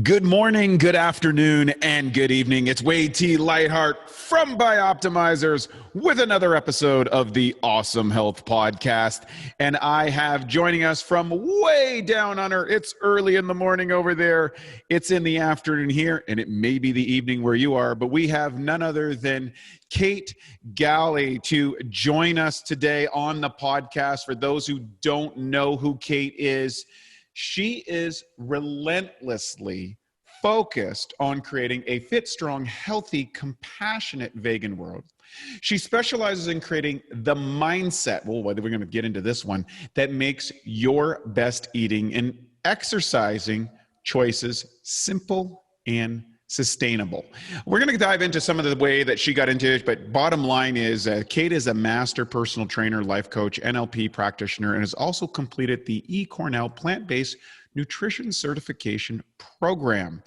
Good morning, good afternoon, and good evening. It's Wade T. Lightheart from Bioptimizers with another episode of the Awesome Health Podcast. And I have joining us from way down under, it's early in the morning over there, it's in the afternoon here, and it may be the evening where you are, but we have none other than Kate Galli to join us today on the podcast. For those who don't know who Kate is, she is relentlessly focused on creating a fit, strong, healthy, compassionate vegan world. She specializes in creating the mindset, well, whether we're going to get into this one, that makes your best eating and exercising choices simple and sustainable. We're going to dive into some of the way that she got into it, but bottom line is Kate is a master personal trainer, life coach, NLP practitioner, and has also completed the eCornell plant-based nutrition certification program.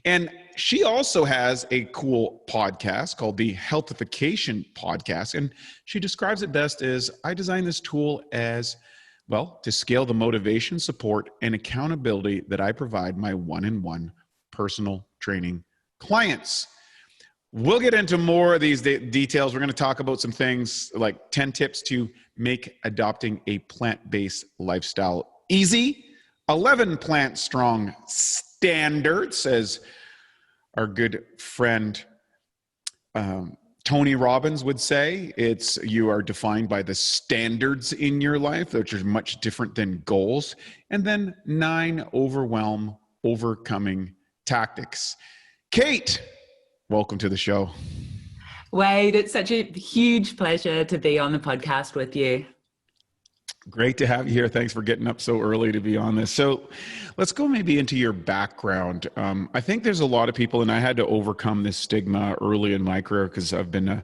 And she also has a cool podcast called the Healthification Podcast, and she describes it best as, I designed this tool as well to scale the motivation, support, and accountability that I provide my one-on-one personal training clients. We'll get into more of these details. We're going to talk about some things like 10 tips to make adopting a plant-based lifestyle easy, 11 plant-strong standards, as our good friend Tony Robbins would say. You are defined by the standards in your life, which are much different than goals. And then 9 overcoming tactics. Kate, welcome to the show. Wade, it's such a huge pleasure to be on the podcast with you. Great to have you here. Thanks for getting up so early to be on this. So let's go maybe into your background. I think there's a lot of people, and I had to overcome this stigma early in my career because I've been a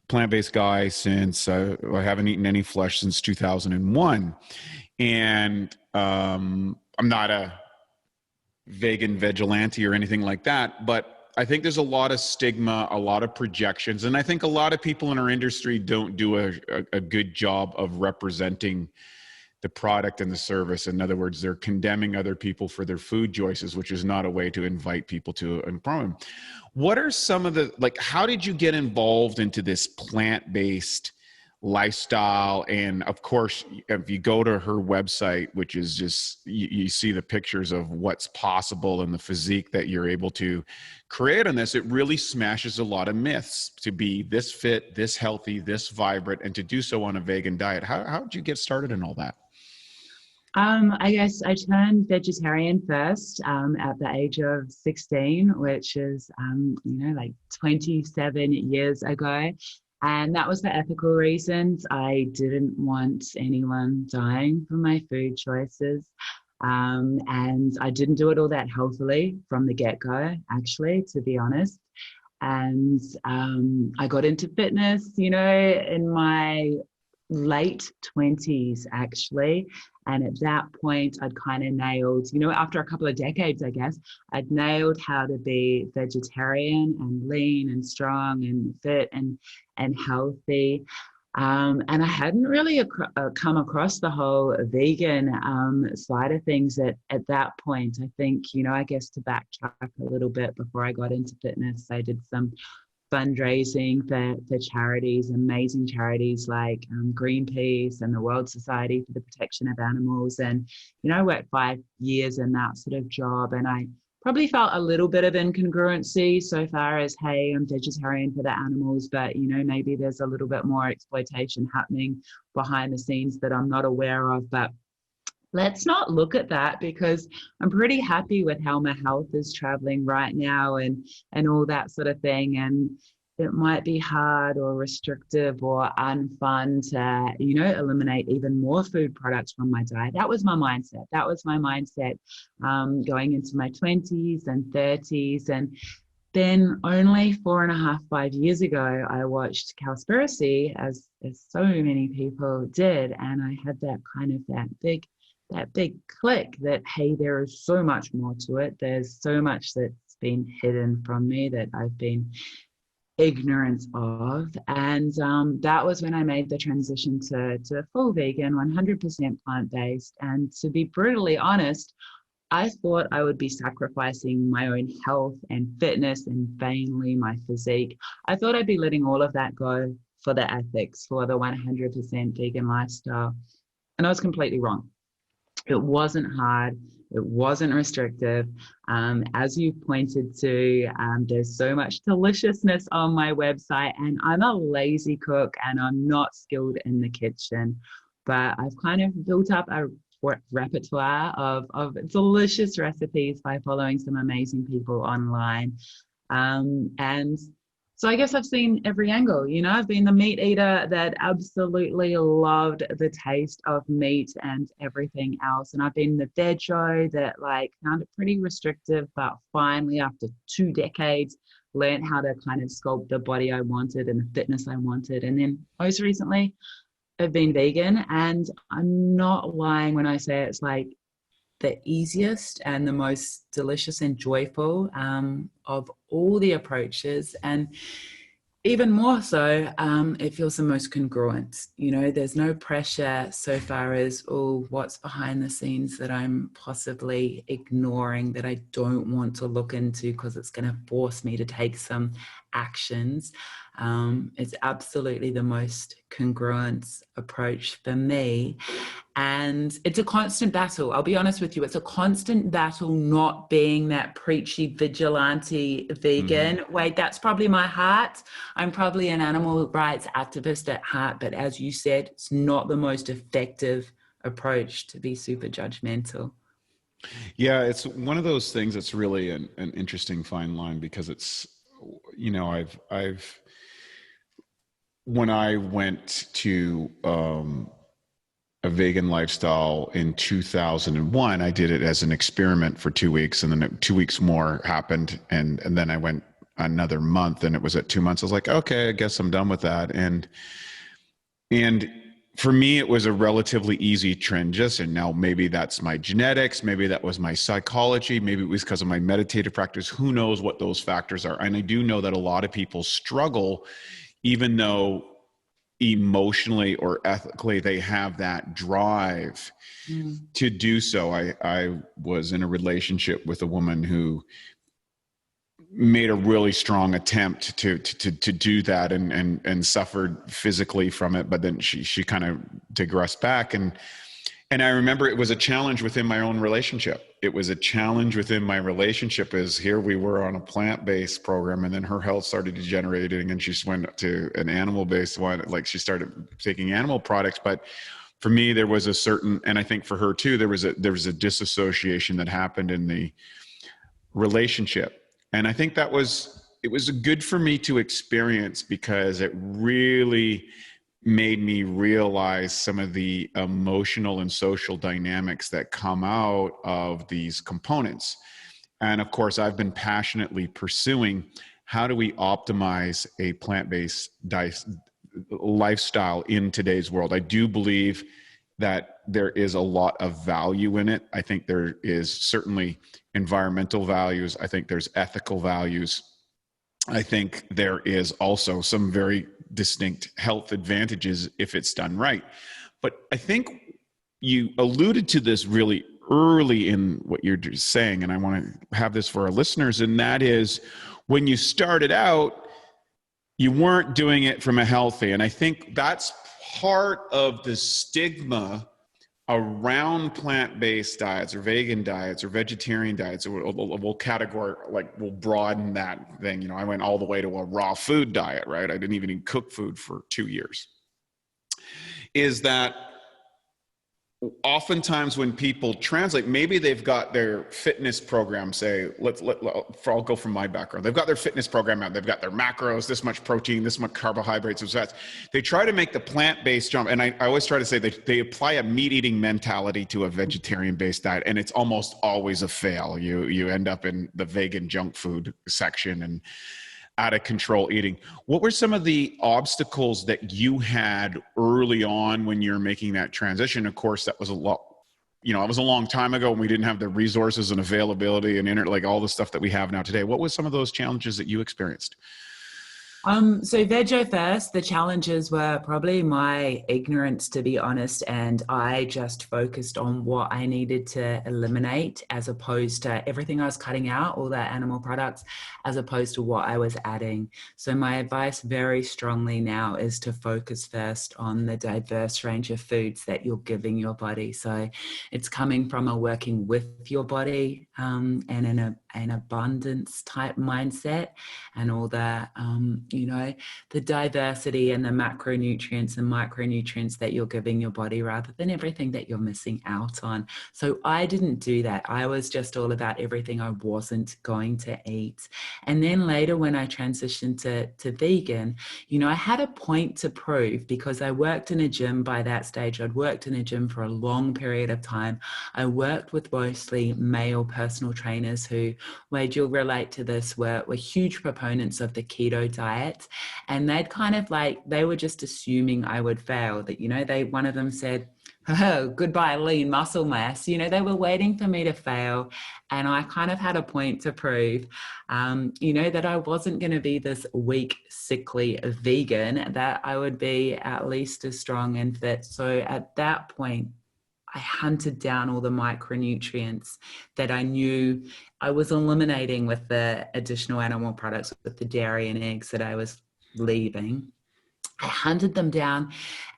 plant-based guy since I haven't eaten any flesh since 2001. And I'm not a vegan vigilante or anything like that, but I think there's a lot of stigma, a lot of projections, and I think a lot of people in our industry don't do a good job of representing the product and the service. In other words, they're condemning other people for their food choices, which is not a way to invite people to a problem. What are some of the, how did you get involved into this plant-based lifestyle? And of course, if you go to her website, which is just, you see the pictures of what's possible and the physique that you're able to create on this, it really smashes a lot of myths to be this fit, this healthy, this vibrant, and to do so on a vegan diet. How did you get started in all that? I guess I turned vegetarian first at the age of 16, which is, 27 years ago. And that was for ethical reasons. I didn't want anyone dying from my food choices. And I didn't do it all that healthily from the get-go, actually, to be honest. And I got into fitness, in my late 20s, actually. And at that point, I'd kind of nailed, after a couple of decades, I guess, I'd nailed how to be vegetarian and lean and strong and fit and healthy. And I hadn't really come across the whole vegan side of things at that point. I think, I guess to backtrack a little bit before I got into fitness, I did some fundraising for charities, amazing charities like Greenpeace and the World Society for the Protection of Animals. And, I worked 5 years in that sort of job, and I probably felt a little bit of incongruency so far as, hey, I'm vegetarian for the animals, but, maybe there's a little bit more exploitation happening behind the scenes that I'm not aware of. But let's not look at that, because I'm pretty happy with how my health is traveling right now and all that sort of thing. And it might be hard or restrictive or unfun to, eliminate even more food products from my diet. That was my mindset. Going into my 20s and 30s. And then only 4.5-5 years ago, I watched Cowspiracy, as so many people did. And I had that big click that, hey, there is so much more to it. There's so much that's been hidden from me that I've been ignorant of. And that was when I made the transition to full vegan, 100% plant-based. And to be brutally honest, I thought I would be sacrificing my own health and fitness and vainly my physique. I thought I'd be letting all of that go for the ethics, for the 100% vegan lifestyle. And I was completely wrong. It wasn't hard. It wasn't restrictive. As you pointed to, there's so much deliciousness on my website, and I'm a lazy cook and I'm not skilled in the kitchen, but I've kind of built up a repertoire of delicious recipes by following some amazing people online. And so I guess I've seen every angle. I've been the meat eater that absolutely loved the taste of meat and everything else. And I've been the veggie that found it pretty restrictive, but finally after 2 decades, learned how to kind of sculpt the body I wanted and the fitness I wanted. And then most recently, I've been vegan, and I'm not lying when I say it's the easiest and the most delicious and joyful of all the approaches. And even more so, it feels the most congruent. There's no pressure so far as, what's behind the scenes that I'm possibly ignoring, that I don't want to look into because it's going to force me to take some actions. It's absolutely the most congruent approach for me. And it's a constant battle. I'll be honest with you. It's a constant battle not being that preachy vigilante vegan. Wait, that's probably my heart. I'm probably an animal rights activist at heart. But as you said, it's not the most effective approach to be super judgmental. Yeah, it's one of those things that's really an interesting fine line, because it's, I've when I went to a vegan lifestyle in 2001, I did it as an experiment for 2 weeks, and then 2 weeks more happened. And then I went another month, and it was at 2 months. I was like, okay, I guess I'm done with that. And for me, it was a relatively easy transition. Now, maybe that's my genetics. Maybe that was my psychology. Maybe it was because of my meditative practice. Who knows what those factors are? And I do know that a lot of people struggle, even though emotionally or ethically they have that drive to do so. I was in a relationship with a woman who made a really strong attempt to do that, and suffered physically from it, but then she kind of digressed back. And I remember it was a challenge within my own relationship. It was a challenge within my relationship, as here we were on a plant-based program, and then her health started degenerating, and she went to an animal-based one. She started taking animal products. But for me, there was a certain, and I think for her too, there was a disassociation that happened in the relationship. And I think it was good for me to experience, because it really made me realize some of the emotional and social dynamics that come out of these components. And of course, I've been passionately pursuing, how do we optimize a plant-based lifestyle in today's world? I do believe that there is a lot of value in it. I think there is certainly environmental values. I think there's ethical values. I think there is also some very distinct health advantages if it's done right. But I think you alluded to this really early in what you're saying, and I want to have this for our listeners, and that is, when you started out, you weren't doing it from a healthy. And I think that's part of the stigma around plant-based diets or vegan diets or vegetarian diets. We'll categorize, we'll broaden that thing. I went all the way to a raw food diet, right? I didn't even eat cooked food for 2 years. Is that oftentimes when people translate, maybe they've got their fitness program, say, I'll go from my background. They've got their fitness program out. They've got their macros, this much protein, this much carbohydrates, this fats. They try to make the plant-based jump. And I always try to say they apply a meat-eating mentality to a vegetarian-based diet, and it's almost always a fail. You end up in the vegan junk food section and out of control eating. What were some of the obstacles that you had early on when you're making that transition? Of course, that was a lot, it was a long time ago, and we didn't have the resources and availability and all the stuff that we have now today. What was some of those challenges that you experienced? So Veggie first, the challenges were probably my ignorance, to be honest, and I just focused on what I needed to eliminate as opposed to everything I was cutting out, all the animal products, as opposed to what I was adding. So my advice very strongly now is to focus first on the diverse range of foods that you're giving your body. So it's coming from a working with your body and an abundance type mindset, and all that, the diversity and the macronutrients and micronutrients that you're giving your body rather than everything that you're missing out on. So I didn't do that. I was just all about everything I wasn't going to eat. And then later when I transitioned to vegan, I had a point to prove because I worked in a gym by that stage. I'd worked in a gym for a long period of time. I worked with mostly male personal trainers who, Wade, you'll relate to this, were huge proponents of the keto diet. And they'd kind of they were just assuming I would fail. That, one of them said, "Oh, goodbye, lean muscle mass." They were waiting for me to fail. And I kind of had a point to prove, that I wasn't going to be this weak, sickly vegan, that I would be at least as strong and fit. So at that point, I hunted down all the micronutrients that I knew I was eliminating with the additional animal products, with the dairy and eggs that I was leaving. I hunted them down.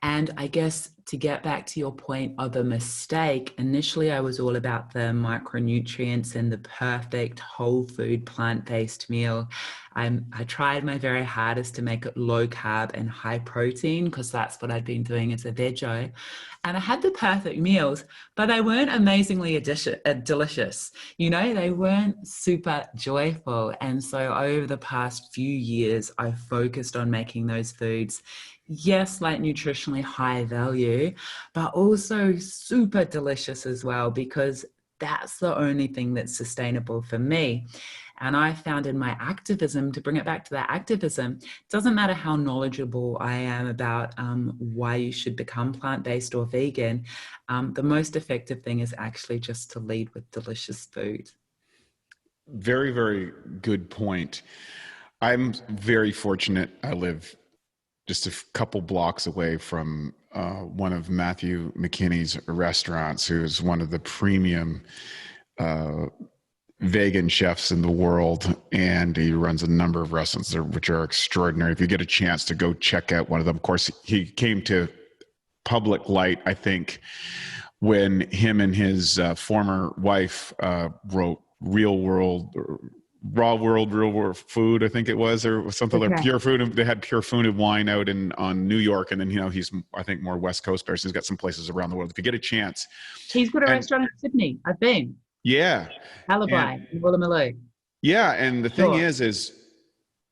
And I guess to get back to your point of a mistake, initially I was all about the micronutrients and the perfect whole food plant-based meal. I tried my very hardest to make it low carb and high protein because that's what I'd been doing as a veggie. And I had the perfect meals, but they weren't amazingly delicious. They weren't super joyful. And so over the past few years, I've focused on making those foods, yes, like nutritionally high value, but also super delicious as well, because that's the only thing that's sustainable for me. And I found in my activism, to bring it back to that activism, it doesn't matter how knowledgeable I am about why you should become plant-based or vegan. The most effective thing is actually just to lead with delicious food. Very, very good point. I'm very fortunate. I live just a couple blocks away from one of Matthew McKinney's restaurants, who's one of the premium vegan chefs in the world, and he runs a number of restaurants which are extraordinary. If you get a chance to go check out one of them, of course, he came to public light, I think, when him and his former wife wrote Real World Food, I think it was, or something like Pure Food. They had Pure Food and Wine out on New York, and then he's, I think, more West Coast person. He's got some places around the world. If you get a chance, he's got a restaurant in Sydney. I've been. Yeah. Alibi, Woolloomooloo. Yeah, and the thing is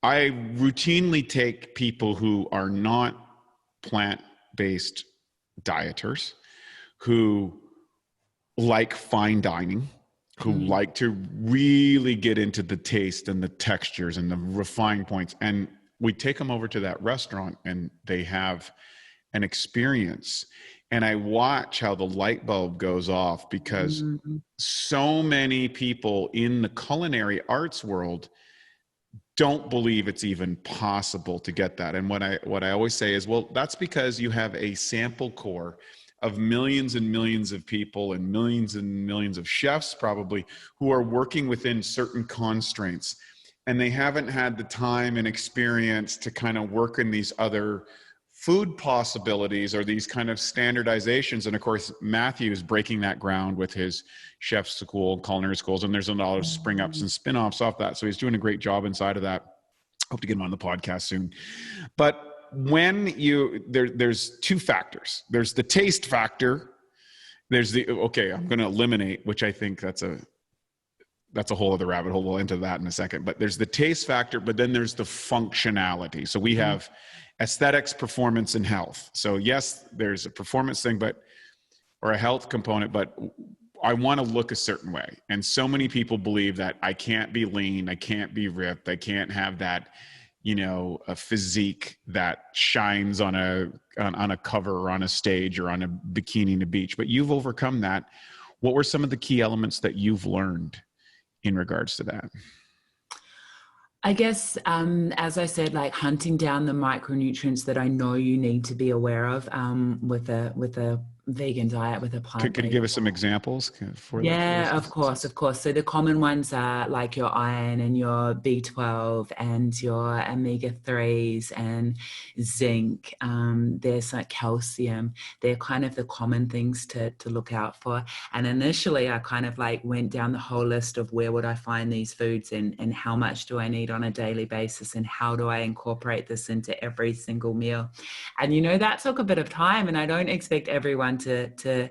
I routinely take people who are not plant-based dieters, who like fine dining, who like to really get into the taste and the textures and the refined points. And we take them over to that restaurant and they have an experience. And I watch how the light bulb goes off, because so many people in the culinary arts world don't believe it's even possible to get that. And what I always say is, well, that's because you have a sample core of millions and millions of people and millions of chefs probably who are working within certain constraints, and they haven't had the time and experience to kind of work in these other food possibilities or these kind of standardizations. And of course, Matthew's breaking that ground with his chef school, culinary schools, and there's a lot of spring ups and spin-offs off that. So he's doing a great job inside of that. Hope to get him on the podcast soon. But when there's two factors. There's the taste factor. There's I'm going to eliminate, which I think that's a whole other rabbit hole. We'll into that in a second. But there's the taste factor, but then there's the functionality. So we have aesthetics, performance, and health. So yes, there's a performance thing, or a health component, but I want to look a certain way. And so many people believe that I can't be lean, I can't be ripped, I can't have that, a physique that shines on a cover or on a stage or on a bikini in a beach. But you've overcome that. What were some of the key elements that you've learned in regards to that? I guess, as I said, like hunting down the micronutrients that I know you need to be aware of with a vegan diet, with a Could you plant-based. give us some examples for that, Yeah, please? of course, of course. So the common ones are like your iron and your B12 and your omega-3s and zinc. There's like calcium. They're kind of the common things to look out for. And initially, I kind of like went down the whole list of where would I find these foods and how much do I need on a daily basis and how do I incorporate this into every single meal. And that took a bit of time, and I don't expect everyone to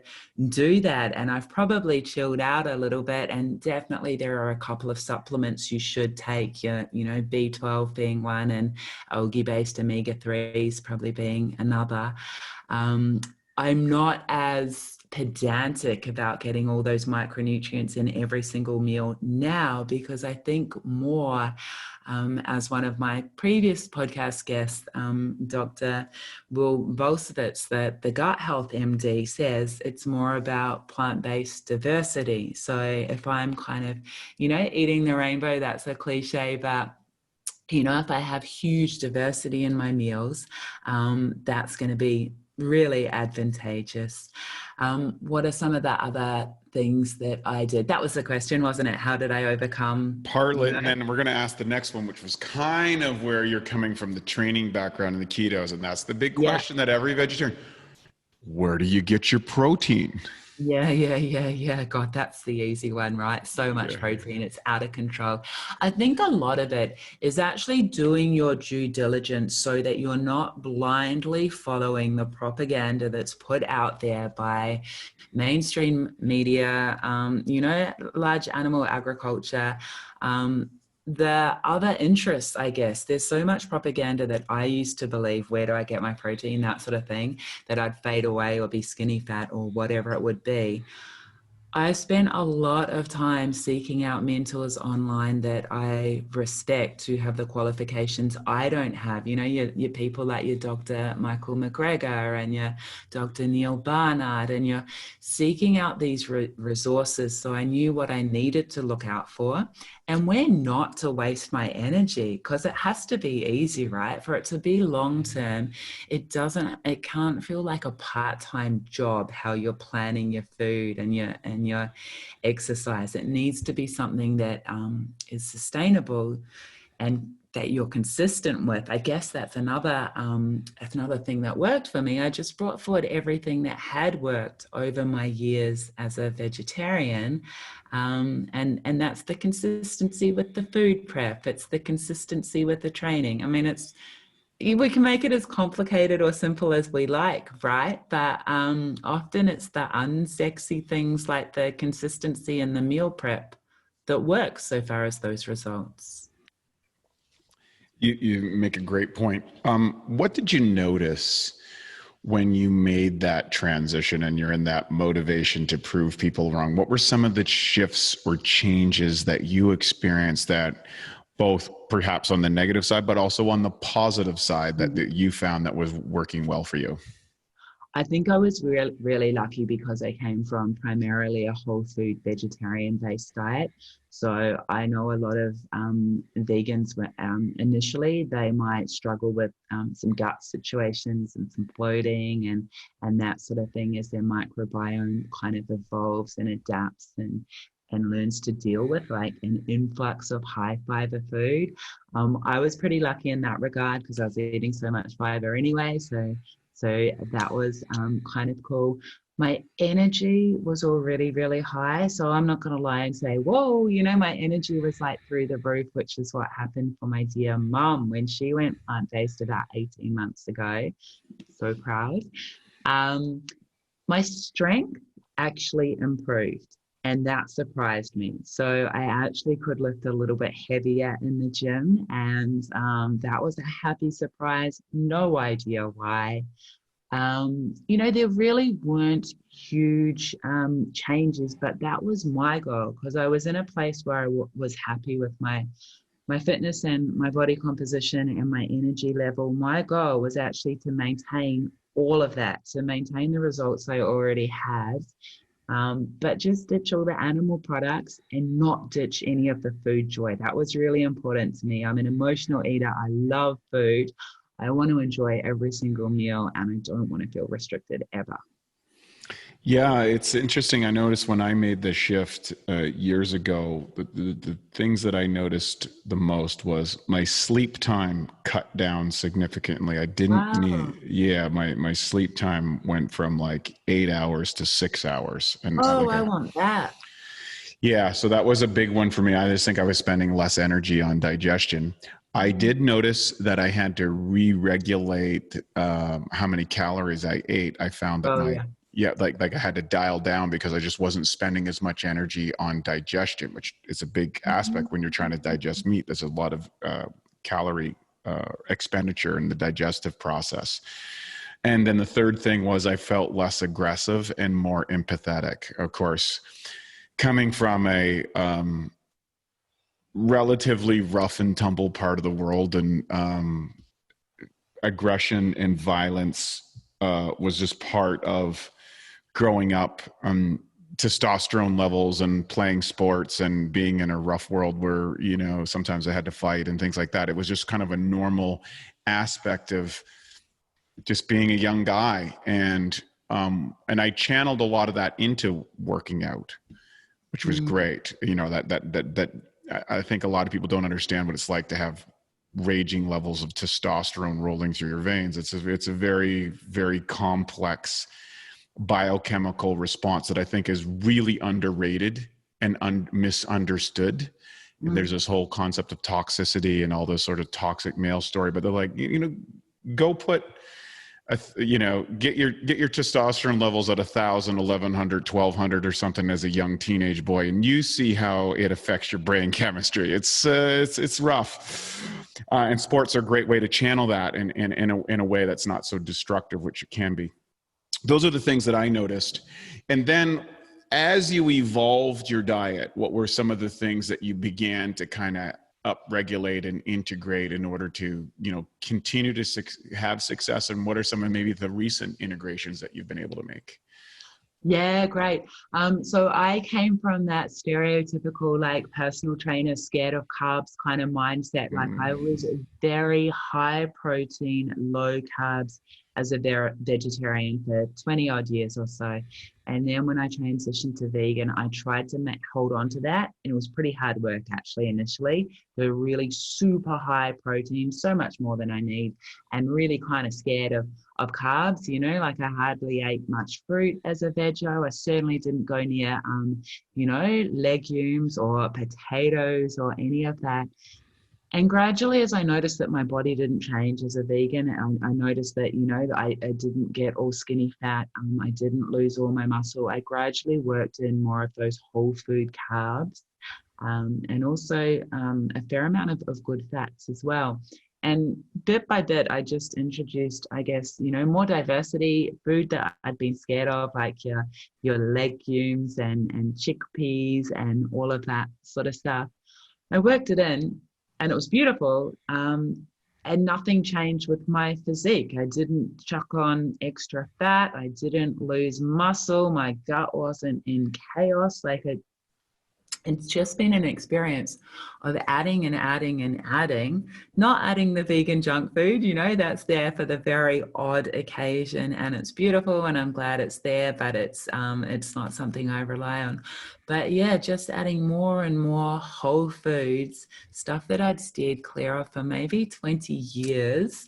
do that. And I've probably chilled out a little bit. And definitely there are a couple of supplements you should take, B12 being one, and algae-based omega-3s probably being another. I'm not as pedantic about getting all those micronutrients in every single meal now, because I think more, as one of my previous podcast guests, Dr. Will Volsevitz, the gut health MD, says it's more about plant-based diversity. So if I'm kind of, eating the rainbow, that's a cliche, but if I have huge diversity in my meals, that's going to be really advantageous. What are some of the other things that I did? That was the question, wasn't it? How did I overcome? Partly, and then we're going to ask the next one, which was kind of where you're coming from, the training background and the ketos. And that's the big Yeah. question that every vegetarian, where do you get your protein? Yeah. God, that's the easy one, right? So much protein, it's out of control. I think a lot of it is actually doing your due diligence so that you're not blindly following the propaganda that's put out there by mainstream media, large animal agriculture, the other interests, I guess. There's so much propaganda that I used to believe, where do I get my protein, that sort of thing, that I'd fade away or be skinny fat or whatever it would be. I spent a lot of time seeking out mentors online that I respect, who have the qualifications I don't have. Your people like your Dr. Michael McGregor and your Dr. Neil Barnard, and you're seeking out these resources, so I knew what I needed to look out for and where not to waste my energy, because it has to be easy, right? For it to be long term, it can't feel like a part-time job, how you're planning your food and your exercise. It needs to be something that is sustainable and that you're consistent with. I guess that's another thing that worked for me. I just brought forward everything that had worked over my years as a vegetarian. And that's the consistency with the food prep. It's the consistency with the training. I mean, we can make it as complicated or simple as we like, right? But often it's the unsexy things like the consistency and the meal prep that works so far as those results. You make a great point. What did you notice when you made that transition and you're in that motivation to prove people wrong? What were some of the shifts or changes that you experienced, that both perhaps on the negative side, but also on the positive side, that you found that was working well for you? I think I was really lucky because I came from primarily a whole food vegetarian-based diet. So I know a lot of vegans, initially they might struggle with some gut situations and some bloating and that sort of thing, as their microbiome kind of evolves and adapts and learns to deal with like an influx of high fiber food. I was pretty lucky in that regard because I was eating so much fiber anyway. So that was kind of cool. My energy was already really high. So I'm not going to lie and say, whoa, my energy was like through the roof, which is what happened for my dear mum when she went plant-based about 18 months ago. So proud. My strength actually improved. And that surprised me. So I actually could lift a little bit heavier in the gym. And that was a happy surprise. No idea why. There really weren't huge changes, but that was my goal, because I was in a place where I was happy with my fitness and my body composition and my energy level. My goal was actually to maintain all of that, to maintain the results I already had, But just ditch all the animal products and not ditch any of the food joy. That was really important to me. I'm an emotional eater. I love food. I want to enjoy every single meal, and I don't want to feel restricted ever. Yeah, it's interesting. I noticed when I made the shift years ago, the things that I noticed the most was my sleep time cut down significantly. I didn't Wow. need, yeah, my sleep time went from like 8 hours to 6 hours. And Oh, I want that. yeah, so that was a big one for me. I just think I was spending less energy on digestion. I Mhm. did notice that I had to re-regulate how many calories I ate. I found that Oh, my yeah. yeah, like I had to dial down because I just wasn't spending as much energy on digestion, which is a big Mhm. aspect when you're trying to digest meat. There's a lot of calorie expenditure in the digestive process. And then the third thing was I felt less aggressive and more empathetic. Of course, coming from a relatively rough and tumble part of the world, and aggression and violence was just part of growing up. Testosterone levels and playing sports and being in a rough world where, you know, sometimes I had to fight and things like that. It was just kind of a normal aspect of just being a young guy. And I channeled a lot of that into working out, which was Mm. great. You know, that I think a lot of people don't understand what it's like to have raging levels of testosterone rolling through your veins. It's a very, very complex biochemical response that I think is really underrated and misunderstood. There's Mm. this whole concept of toxicity and all this sort of toxic male story, but they're like, you know, go put you know, get your testosterone levels at 1,000, 1,100, 1,200 or something as a young teenage boy, and you see how it affects your brain chemistry. It's rough, and sports are a great way to channel that in a way that's not so destructive, which it can be. Those are the things that I noticed. And then as you evolved your diet, what were some of the things that you began to kind of upregulate and integrate in order to, you know, continue to have success? And what are some of maybe the recent integrations that you've been able to make? Yeah, great. So I came from that stereotypical like personal trainer, scared of carbs kind of mindset. Like I was Mm. very high protein, low carbs as a vegetarian for 20 odd years or so. And then when I transitioned to vegan, I tried to hold on to that. And it was pretty hard work actually initially. They're really super high protein, so much more than I need, and really kind of scared of carbs, you know, like I hardly ate much fruit as a veggie. I certainly didn't go near, you know, legumes or potatoes or any of that. And gradually, as I noticed that my body didn't change as a vegan, I noticed that, you know, that I didn't get all skinny fat. I didn't lose all my muscle. I gradually worked in more of those whole food carbs, and also a fair amount of good fats as well. And bit by bit, I just introduced, I guess, you know, more diversity, food that I'd been scared of, like your legumes and chickpeas and all of that sort of stuff. I worked it in, and it was beautiful. And nothing changed with my physique. I didn't chuck on extra fat. I didn't lose muscle. My gut wasn't in chaos. It's just been an experience of adding and adding and adding, not adding the vegan junk food, you know, that's there for the very odd occasion, and it's beautiful and I'm glad it's there, but it's not something I rely on. But yeah, just adding more and more whole foods, stuff that I'd steered clear of for maybe 20 years,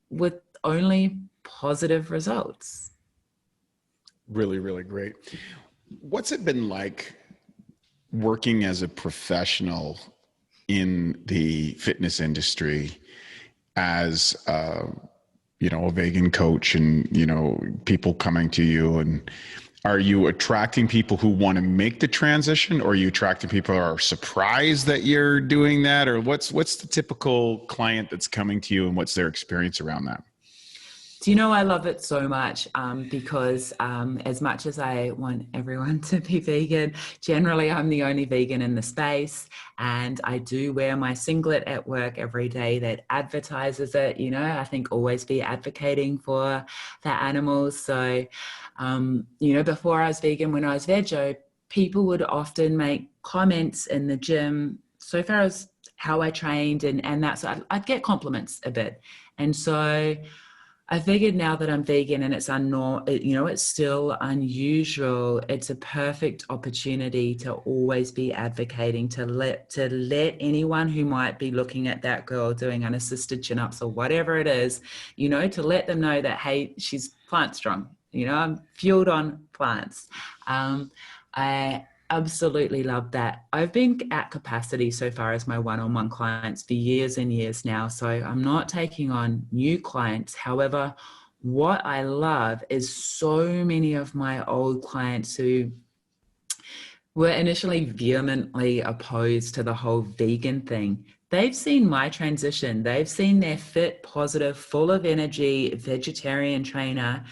with only positive results. Really, really great. What's it been like working as a professional in the fitness industry as you know, a vegan coach, and, you know, people coming to you? And are you attracting people who want to make the transition, or are you attracting people who are surprised that you're doing that? Or what's the typical client that's coming to you, and what's their experience around that? Do you know, I love it so much because as much as I want everyone to be vegan, generally I'm the only vegan in the space, and I do wear my singlet at work every day that advertises it. You know, I think always be advocating for the animals. So, you know, before I was vegan, when I was veggie, people would often make comments in the gym so far as how I trained, and that's, I'd get compliments a bit. And so I figured now that I'm vegan and it's you know, it's still unusual. It's a perfect opportunity to always be advocating, to let anyone who might be looking at that girl doing unassisted chin-ups or whatever it is, you know, to let them know that, hey, she's plant strong. You know, I'm fueled on plants. I absolutely love that. I've been at capacity so far as my one-on-one clients for years and years now, so I'm not taking on new clients. However, what I love is so many of my old clients who were initially vehemently opposed to the whole vegan thing. They've seen my transition. They've seen their fit, positive, full of energy vegetarian trainer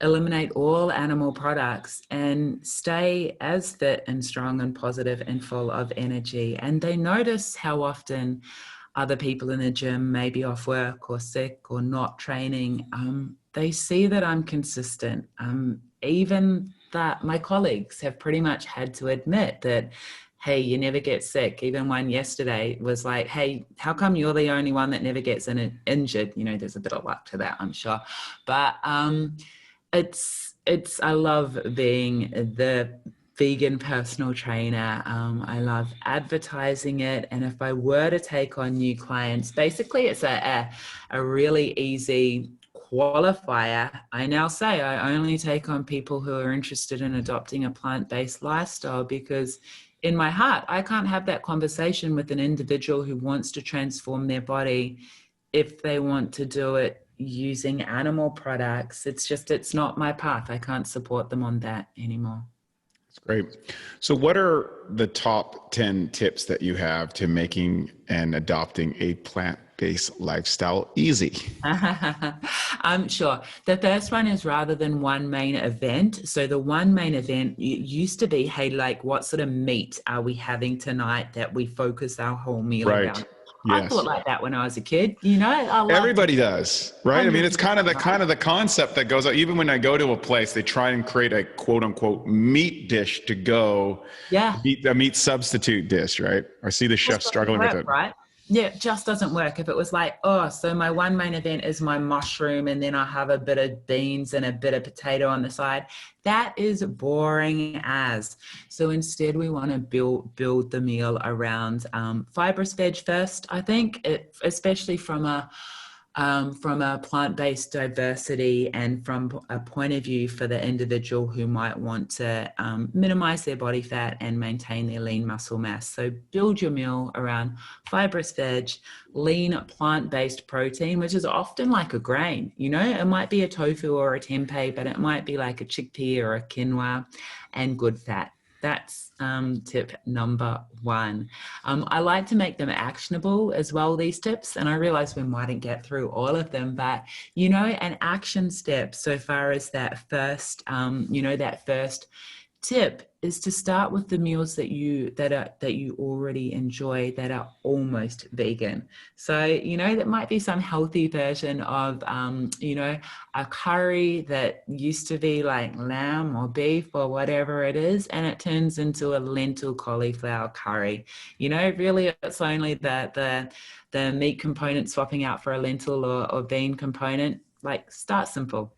eliminate all animal products and stay as fit and strong and positive and full of energy. And they notice how often other people in the gym may be off work or sick or not training. They see that I'm consistent. Even that my colleagues have pretty much had to admit that, hey, you never get sick. Even one yesterday was like, hey, how come you're the only one that never gets injured? You know, there's a bit of luck to that, I'm sure. But I love being the vegan personal trainer. I love advertising it. And if I were to take on new clients, basically it's a really easy qualifier. I now say I only take on people who are interested in adopting a plant-based lifestyle, because in my heart, I can't have that conversation with an individual who wants to transform their body if they want to do it using animal products. It's not my path. I can't support them on that anymore. That's great. So what are the top 10 tips that you have to making and adopting a plant-based lifestyle easy? Sure. The first one is rather than one main event. So the one main event used to be, hey, like, what sort of meat are we having tonight that we focus our whole meal around? I thought like that when I was a kid, you know. Everybody does, right? I mean, it's kind of the right? concept that goes on. Even when I go to a place, they try and create a quote unquote meat dish to go, Yeah. a meat substitute dish, right? I see the chef struggling with it. Right? Yeah, it just doesn't work. If it was like, oh, so my one main event is my mushroom and then I have a bit of beans and a bit of potato on the side, that is boring as. So instead we want to build the meal around fibrous veg first. I think especially from a plant-based diversity and from a point of view for the individual who might want to minimize their body fat and maintain their lean muscle mass. So build your meal around fibrous veg, lean plant-based protein, which is often like a grain. You know, it might be a tofu or a tempeh, but it might be like a chickpea or a quinoa, and good fat. That's tip number one. I like to make them actionable as well, these tips, and I realize we mightn't get through all of them, but, you know, an action step so far as that first, that first tip is to start with the meals that you already enjoy that are almost vegan. So, you know, that might be some healthy version of, a curry that used to be like lamb or beef or whatever it is, and it turns into a lentil cauliflower curry. You know, really it's only the meat component swapping out for a lentil or bean component. Like, start simple.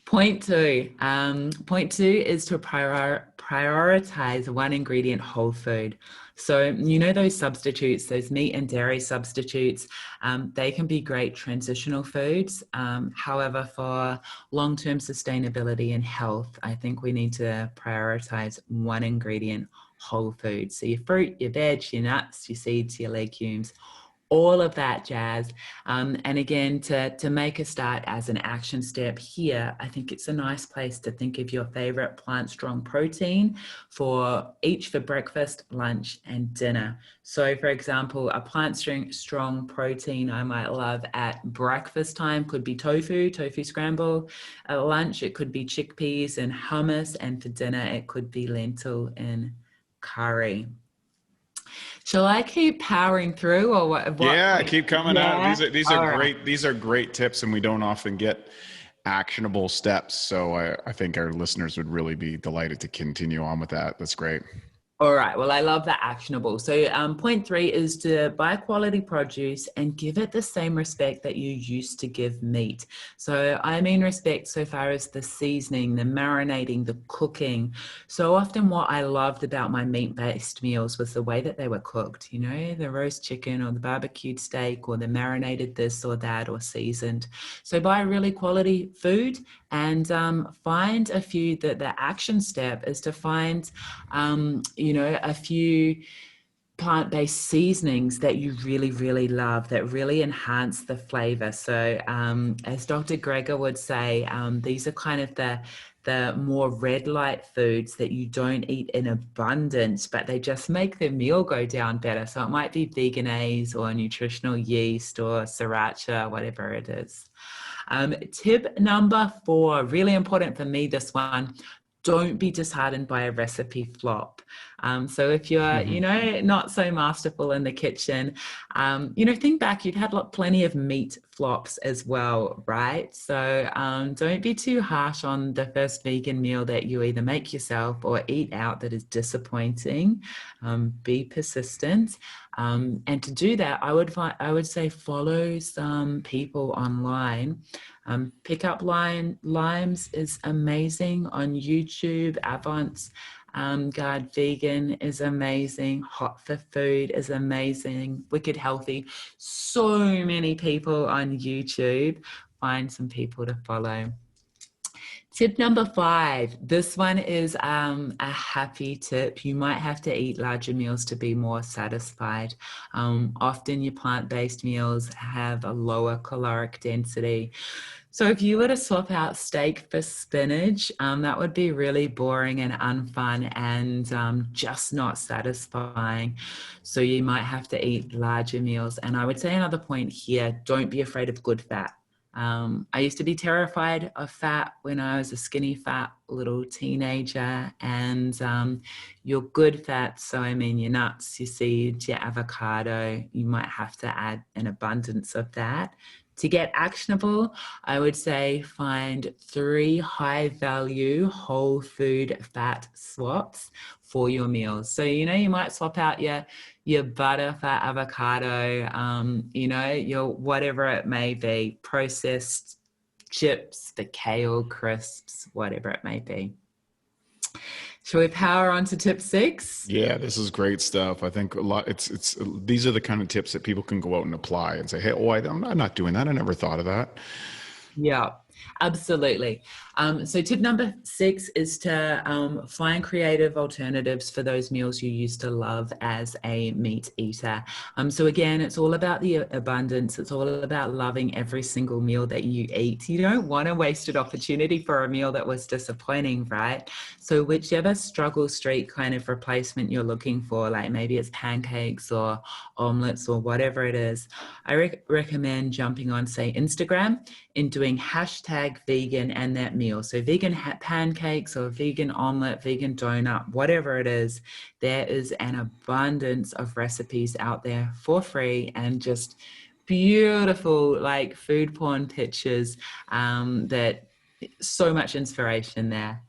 Point two is to prioritize one ingredient whole food. So, you know, those substitutes, those meat and dairy substitutes, they can be great transitional foods. However, for long-term sustainability and health, I think we need to prioritize one ingredient whole food. So your fruit, your veg, your nuts, your seeds, your legumes, all of that jazz. And again, to make a start as an action step here, I think it's a nice place to think of your favorite plant strong protein for each for breakfast, lunch, and dinner. So for example, a plant strong protein I might love at breakfast time could be tofu scramble. At lunch, it could be chickpeas and hummus. And for dinner, it could be lentil and curry. Shall I keep powering through, or what Yeah, point? keep coming out. Yeah. These are All right. great. These are great tips, and we don't often get actionable steps. So I think our listeners would really be delighted to continue on with that. That's great. All right. Well, I love that actionable. So point 3 is to buy quality produce and give it the same respect that you used to give meat. So I mean respect so far as the seasoning, the marinating, the cooking. So often what I loved about my meat-based meals was the way that they were cooked, you know, the roast chicken or the barbecued steak or the marinated this or that or seasoned. So buy really quality food and find a few, that the action step is to find a few plant-based seasonings that you really, really love that really enhance the flavor. So as Dr. Greger would say, these are kind of the more red light foods that you don't eat in abundance, but they just make the meal go down better. So it might be veganase or nutritional yeast or sriracha, whatever it is. Tip number 4, really important for me, this one: don't be disheartened by a recipe flop. So if you're, not so masterful in the kitchen, think back, you've had plenty of meat flops as well, right? So don't be too harsh on the first vegan meal that you either make yourself or eat out that is disappointing. Be persistent. And to do that, I would say follow some people online. Pickup limes is amazing on YouTube. Avant Garde Vegan is amazing. Hot for Food is amazing. Wicked Healthy. So many people on YouTube. Find some people to follow. Tip number 5. This one is a happy tip. You might have to eat larger meals to be more satisfied. Often your plant-based meals have a lower caloric density. So if you were to swap out steak for spinach, that would be really boring and unfun and just not satisfying. So you might have to eat larger meals. And I would say another point here: don't be afraid of good fat. I used to be terrified of fat when I was a skinny fat little teenager, and your good fats, so I mean your nuts, your seeds, your avocado, you might have to add an abundance of that. To get actionable, I would say find 3 high-value whole food fat swaps for your meals. So, you might swap out your butter for avocado, your whatever it may be, processed chips, the kale crisps, whatever it may be. Shall we power on to tip 6? Yeah, this is great stuff. I think a lot. It's these are the kind of tips that people can go out and apply and say, "Hey, I'm not doing that. I never thought of that." Yeah, absolutely. So tip number 6 is to find creative alternatives for those meals you used to love as a meat eater. So again, it's all about the abundance. It's all about loving every single meal that you eat. You don't want a wasted opportunity for a meal that was disappointing, right? So whichever struggle street kind of replacement you're looking for, like maybe it's pancakes or omelets or whatever it is, I recommend jumping on, say, Instagram and doing #vegan and that meal. So vegan pancakes or vegan omelet, vegan donut, whatever it is, there is an abundance of recipes out there for free and just beautiful like food porn pictures that so much inspiration there.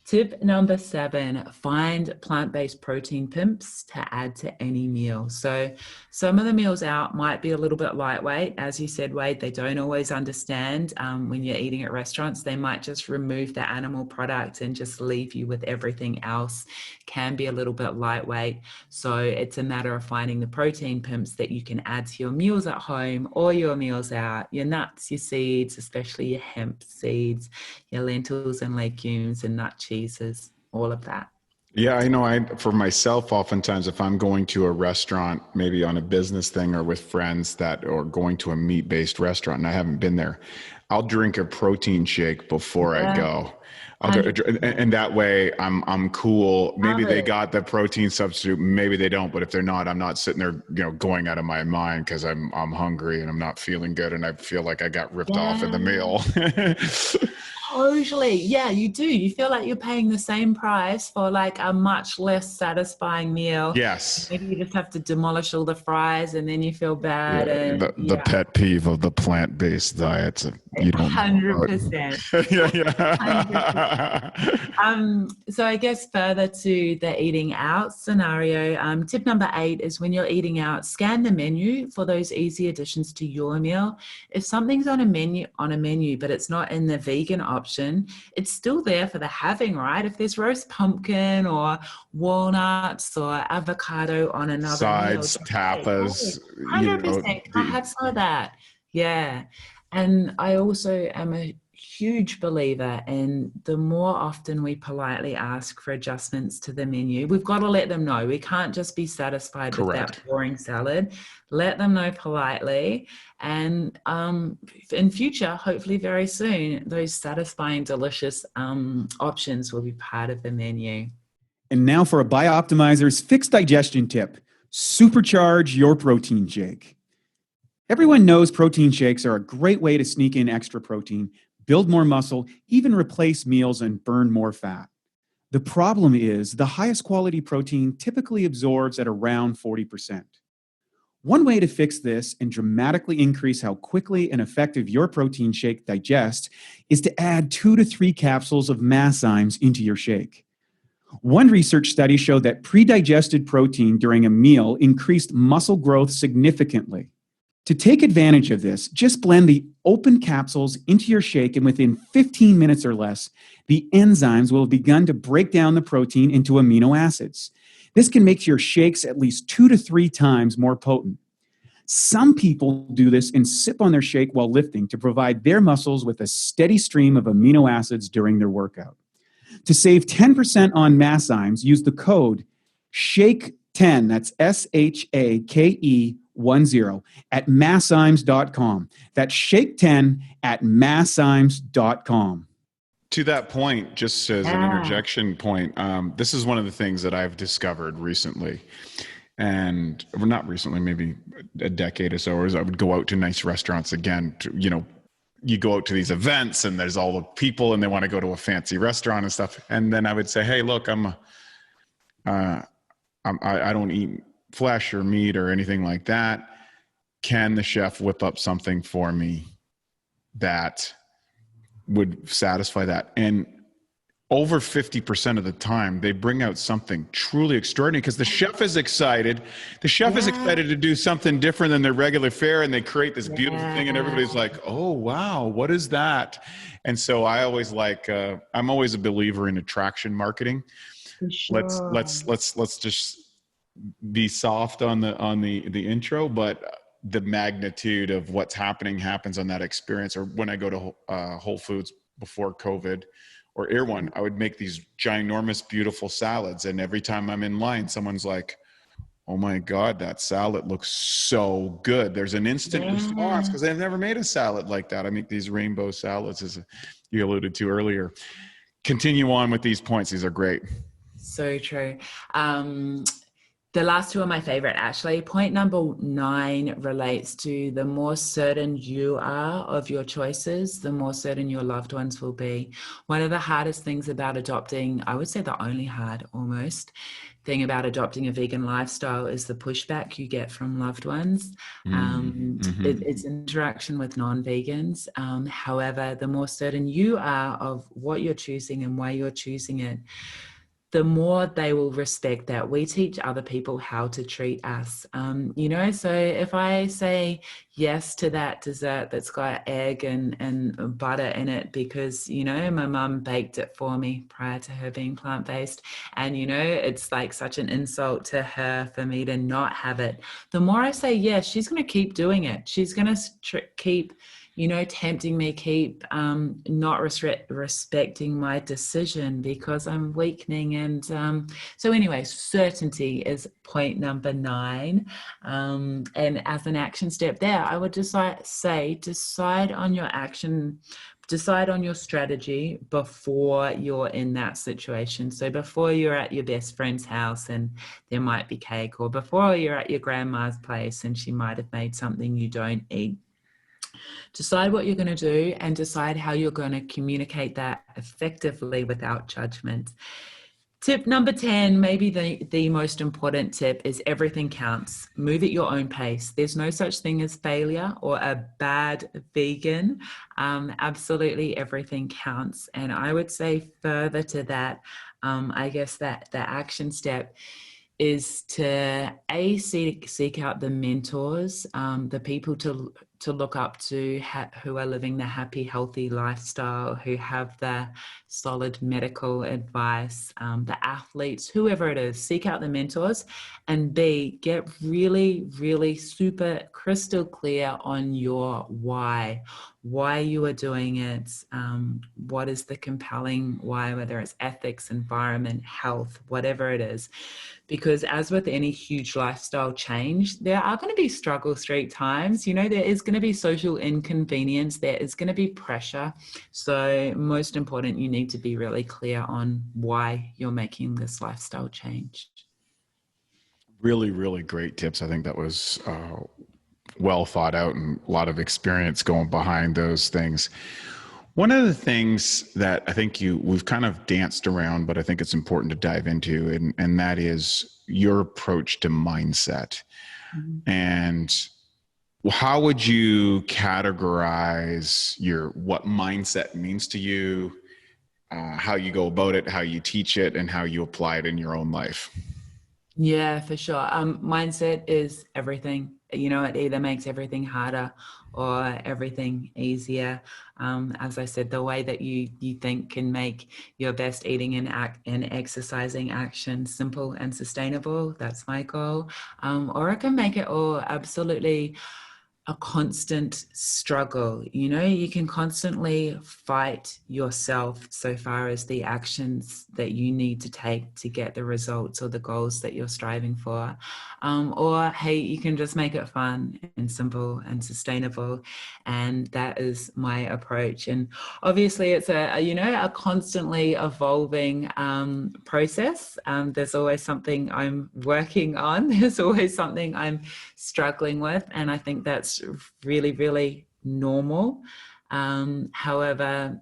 Tip number 7, find plant-based protein pimps to add to any meal. So some of the meals out might be a little bit lightweight. As you said, Wade, they don't always understand when you're eating at restaurants. They might just remove the animal product and just leave you with everything else. Can be a little bit lightweight. So it's a matter of finding the protein pimps that you can add to your meals at home or your meals out. Your nuts, your seeds, especially your hemp seeds, your lentils and legumes and nut cheeses, all of that. Yeah, I know. For myself, oftentimes, if I'm going to a restaurant, maybe on a business thing or with friends or going to a meat-based restaurant, and I haven't been there, I'll drink a protein shake before I Yeah, go. I'll go, and 100%. that way I'm cool. Maybe Love they it. got the protein substitute, maybe they don't. But if they're not, I'm not sitting there, going out of my mind because I'm hungry and I'm not feeling good, and I feel like I got ripped off in the Yeah. meal. Totally. Yeah, you do. You feel like you're paying the same price for like a much less satisfying meal. Yes. Maybe you just have to demolish all the fries and then you feel Yeah, bad. And the yeah, pet peeve of the plant-based diets you don't know 100%. about. Yeah, 100%. yeah. So I guess further to the eating out scenario, tip number 8 is when you're eating out, scan the menu for those easy additions to your meal. If something's on a menu, but it's not in the vegan option, it's still there for the having, right? If there's roast pumpkin or walnuts or avocado on another meal, Sides, just say, hey, tapas, 100%, can I have some of that? Yeah. And I also am a huge believer in the more often we politely ask for adjustments to the menu, we've got to let them know. We can't just be satisfied with that correct. boring salad. Let them know politely. And in future, hopefully very soon, those satisfying, delicious options will be part of the menu. And now for a Bioptimizers fixed digestion tip: supercharge your protein shake. Everyone knows protein shakes are a great way to sneak in extra protein, build more muscle, even replace meals and burn more fat. The problem is the highest quality protein typically absorbs at around 40%. One way to fix this and dramatically increase how quickly and effective your protein shake digests is to add 2 to 3 capsules of masszymes into your shake. One research study showed that pre-digested protein during a meal increased muscle growth significantly. To take advantage of this, just blend the open capsules into your shake, and within 15 minutes or less, the enzymes will have begun to break down the protein into amino acids. This can make your shakes at least 2 to 3 times more potent. Some people do this and sip on their shake while lifting to provide their muscles with a steady stream of amino acids during their workout. To save 10% on masszymes, use the code SHAKE10, that's SHAKE10, at masszymes.com. That's SHAKE10 at masszymes.com. To that point, just as an Yeah. interjection point, this is one of the things that I've discovered recently. And well, not recently, maybe a decade or so, as I would go out to nice restaurants again, you go out to these events and there's all the people and they want to go to a fancy restaurant and stuff. And then I would say, hey, look, I don't eat flesh or meat or anything like that. Can the chef whip up something for me that would satisfy that? And over 50% of the time, they bring out something truly extraordinary because the chef is excited. The chef is Yeah. excited to do something different than their regular fare, and they create this beautiful thing, and Yeah. everybody's like, "Oh, wow, what is that?" And so I always I'm always a believer in attraction marketing. For sure. Let's just be soft on the intro, but the magnitude of what's happening happens on that experience. Or when I go to Whole Foods before COVID or Erewhon, I would make these ginormous, beautiful salads. And every time I'm in line, someone's like, oh my God, that salad looks so good. There's an instant response Yeah. because they've never made a salad like that. I make these rainbow salads, as you alluded to earlier. Continue on with these points. These are great. So true. Um, The last two are my favorite, actually. Point number 9 relates to the more certain you are of your choices, the more certain your loved ones will be. One of the hardest things about adopting, I would say the only hard almost thing about adopting a vegan lifestyle, is the pushback you get from loved ones. Mm-hmm. It's interaction with non-vegans. However, the more certain you are of what you're choosing and why you're choosing it, the more they will respect that. We teach other people how to treat us. So if I say yes to that dessert that's got egg and butter in it because, my mum baked it for me prior to her being plant-based, and, it's like such an insult to her for me to not have it. The more I say yes, she's going to keep doing it. She's going to keep tempting me, keep not respecting my decision because I'm weakening. And so anyway, certainty is point number 9. And as an action step there, I would decide on your action, decide on your strategy before you're in that situation. So before you're at your best friend's house and there might be cake, or before you're at your grandma's place and she might have made something you don't eat. Decide what you're going to do and decide how you're going to communicate that effectively without judgment. Tip number 10, maybe the most important tip, is everything counts. Move at your own pace. There's no such thing as failure or a bad vegan. Absolutely everything counts. And I would say further to that, I guess that the action step is to seek out the mentors, the people to look up to who are living the happy, healthy lifestyle, who have the solid medical advice, the athletes, whoever it is. Seek out the mentors, and B, get really, really super crystal clear on your why you are doing it. What is the compelling why, whether it's ethics, environment, health, whatever it is. Because as with any huge lifestyle change, there are going to be struggle street times. There is going to be social inconvenience. There is going to be pressure. So most important, you need to be really clear on why you're making this lifestyle change. Really, really great tips. I think that was well thought out and a lot of experience going behind those things. One of the things that I think we've kind of danced around, but I think it's important to dive into, and that is your approach to mindset. Mm-hmm. And how would you categorize what mindset means to you, how you go about it, how you teach it, and how you apply it in your own life? Yeah, for sure. Mindset is everything. It either makes everything harder or everything easier. As I said, the way that you think can make your best eating and exercising action simple and sustainable. That's my goal. Or it can make it all absolutely a constant struggle. You can constantly fight yourself so far as the actions that you need to take to get the results or the goals that you're striving for. Or, hey, you can just make it fun and simple and sustainable. And that is my approach. And obviously it's a constantly evolving process. There's always something I'm working on. There's always something I'm struggling with. And I think that's really, really normal. However,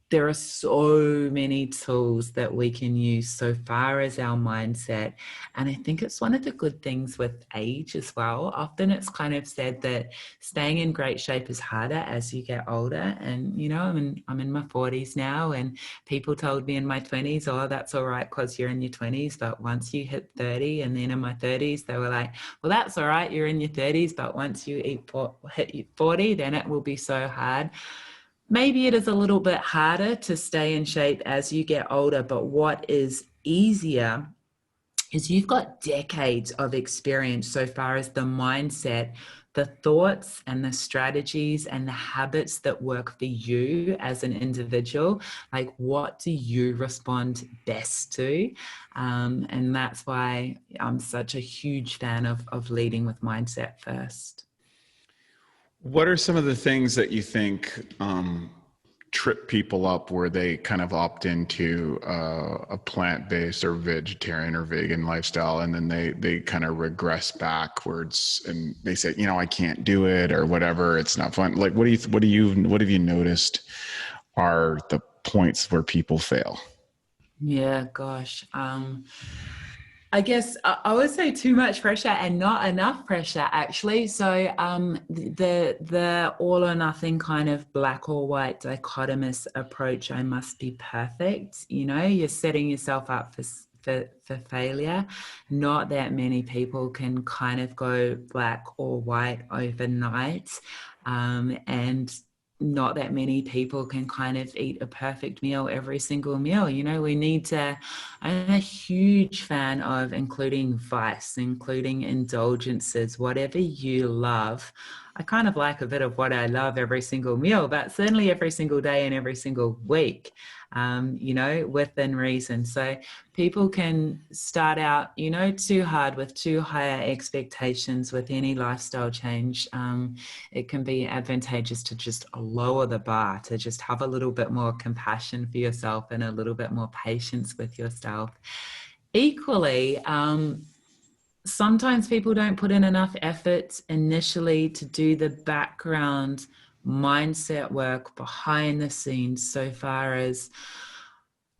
there are so many tools that we can use so far as our mindset. And I think it's one of the good things with age as well. Often it's kind of said that staying in great shape is harder as you get older. And, I'm in my 40s now, and people told me in my 20s, oh, that's all right because you're in your 20s. But once you hit 30, and then in my 30s, they were like, well, that's all right, you're in your 30s. But once you hit 40, then it will be so hard. Maybe it is a little bit harder to stay in shape as you get older, but what is easier is you've got decades of experience so far as the mindset, the thoughts and the strategies and the habits that work for you as an individual. Like, what do you respond best to? And that's why I'm such a huge fan of leading with mindset first. What are some of the things that you think trip people up where they kind of opt into a plant-based or vegetarian or vegan lifestyle, and then they kind of regress backwards and they say, I can't do it or whatever, it's not fun? Like, what have you noticed are the points where people fail? Yeah, gosh. I guess I would say too much pressure and not enough pressure, actually. So the all or nothing kind of black or white dichotomous approach, I must be perfect. You're setting yourself up for failure. Not that many people can kind of go black or white overnight. And not that many people can kind of eat a perfect meal every single meal. We need to, I'm a huge fan of including vice, including indulgences, whatever you love. I kind of like a bit of what I love every single meal, but certainly every single day and every single week, you know, within reason. So people can start out, you know, too hard with too higher expectations with any lifestyle change. It can be advantageous to just lower the bar, to just have a little bit more compassion for yourself and a little bit more patience with yourself. Equally, sometimes people don't put in enough effort initially to do the background mindset work behind the scenes, so far as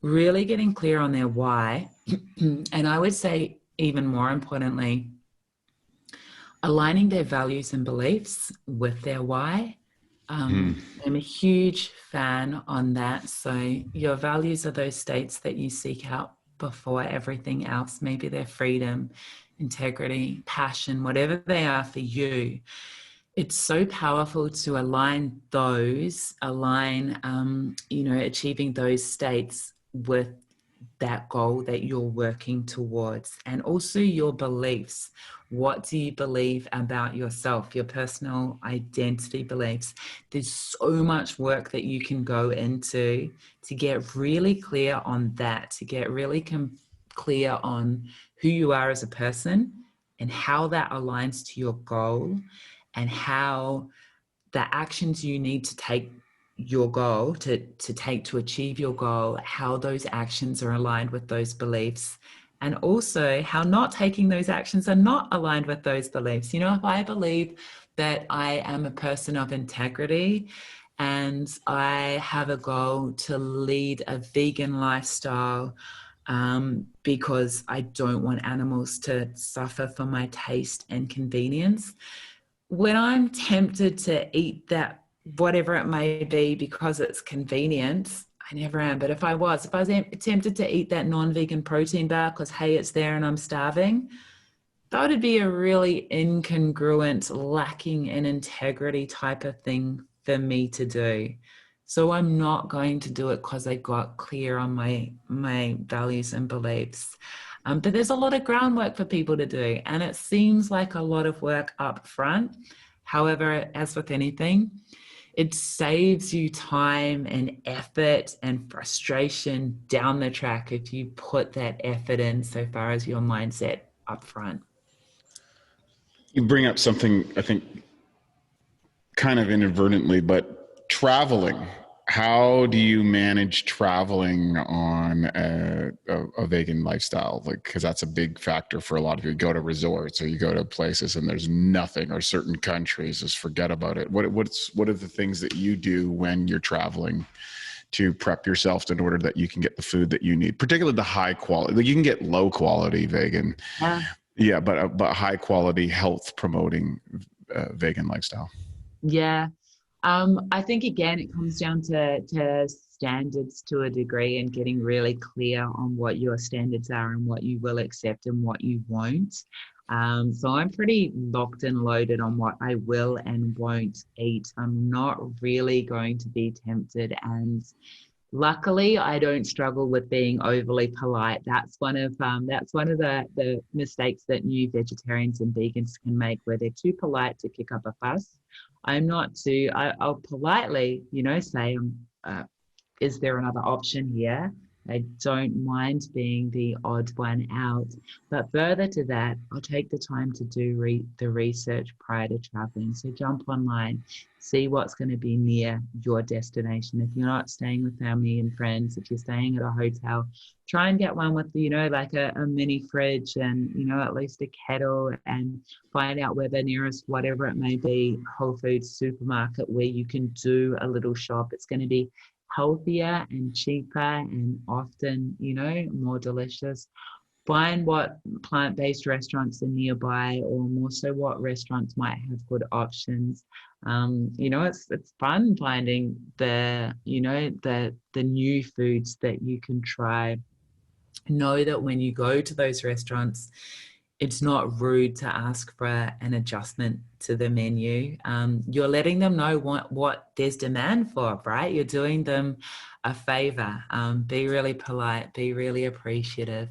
really getting clear on their why. And I would say, even more importantly, aligning their values and beliefs with their why. I'm a huge fan on that. So your values are those states that you seek out before everything else. Maybe they're freedom, integrity, passion, whatever they are for you. It's so powerful to align those, you know, achieving those states with that goal that you're working towards, and also your beliefs. What do you believe about yourself, your personal identity beliefs? There's so much work that you can go into to get really clear on that, to get really clear on who you are as a person and how that aligns to your goal, and how the actions you need to take your goal to take to achieve your goal, how those actions are aligned with those beliefs, and also how not taking those actions are not aligned with those beliefs. You know, if I believe that I am a person of integrity and I have a goal to lead a vegan lifestyle, because I don't want animals to suffer for my taste and convenience, when I'm tempted to eat that, whatever it may be, because it's convenient, I never am, but if I was tempted to eat that non-vegan protein bar because, hey, it's there and I'm starving, that would be a really incongruent, lacking in integrity type of thing for me to do. So I'm not going to do it because I got clear on my values and beliefs. But there's a lot of groundwork for people to do, and it seems like a lot of work up front. However, as with anything, it saves you time and effort and frustration down the track if you put that effort in, so far as your mindset up front. You bring up something, I think, kind of inadvertently, but traveling. How do you manage traveling on a vegan lifestyle? Like, because that's a big factor for a lot of you. You go to resorts or you go to places and there's nothing, or certain countries, just forget about it. What are the things that you do when you're traveling to prep yourself in order that you can get the food that you need, particularly the high quality? Like, you can get low quality vegan, but high quality health promoting vegan lifestyle. Yeah. I think, again, it comes down to standards to a degree, and getting really clear on what your standards are and what you will accept and what you won't. So I'm pretty locked and loaded on what I will and won't eat. I'm not really going to be tempted, and luckily I don't struggle with being overly polite. That's one of the mistakes that new vegetarians and vegans can make, where they're too polite to kick up a fuss. I'm not too, I'll politely, you know, say, is there another option here? I don't mind being the odd one out. But further to that, I'll take the time to do the research prior to traveling. So jump online, see what's going to be near your destination. If you're not staying with family and friends, if you're staying at a hotel, try and get one with, you know, like a mini fridge and, you know, at least a kettle, and find out where the nearest, whatever it may be, Whole Foods supermarket where you can do a little shop. It's going to be healthier and cheaper and often, you know, more delicious. Find what plant-based restaurants are nearby, or more so what restaurants might have good options. You know, it's fun finding the new foods that you can try. Know that when you go to those restaurants, it's not rude to ask for an adjustment to the menu. You're letting them know what there's demand for, right? You're doing them a favor. Be really polite, be really appreciative.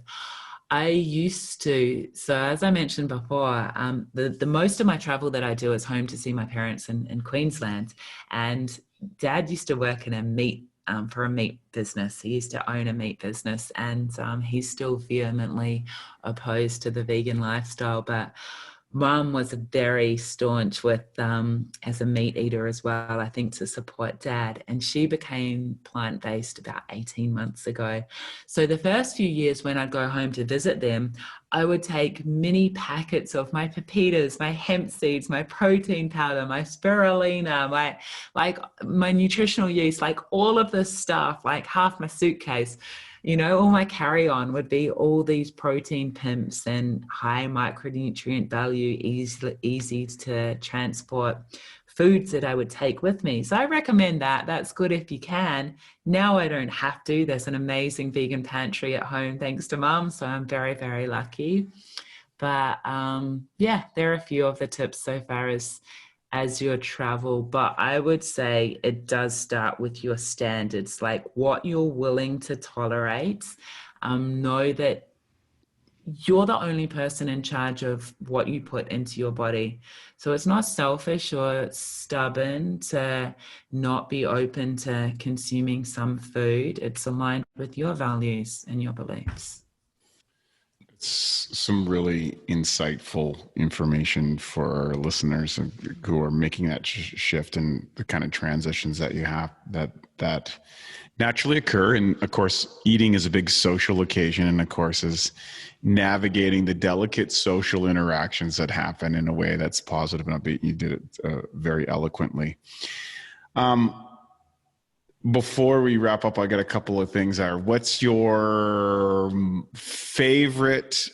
I used to. So as I mentioned before, the most of my travel that I do is home to see my parents in Queensland. And Dad used to work in a meat for a meat business. He used to own a meat business, and he's still vehemently opposed to the vegan lifestyle. But Mum was very staunch with as a meat eater as well, I think to support Dad. And she became plant-based about 18 months ago. So the first few years when I'd go home to visit them, I would take mini packets of my pepitas, my hemp seeds, my protein powder, my spirulina, my nutritional yeast, like all of this stuff, like half my suitcase. All my carry-on would be all these protein pimps and high micronutrient value, easy to transport foods that I would take with me. So I recommend that. That's good if you can. Now I don't have to. There's an amazing vegan pantry at home, thanks to Mum. So I'm very, very lucky. But yeah, there are a few of the tips so far as your travel, but I would say it does start with your standards, like what you're willing to tolerate. Know that you're the only person in charge of what you put into your body. So it's not selfish or stubborn to not be open to consuming some food. It's aligned with your values and your beliefs. Some really insightful information for our listeners who are making that shift and the kind of transitions that you have that naturally occur. And of course, eating is a big social occasion, and of course is navigating the delicate social interactions that happen in a way that's positive and upbeat. You did it very eloquently. Before we wrap up, I got a couple of things. What's your favorite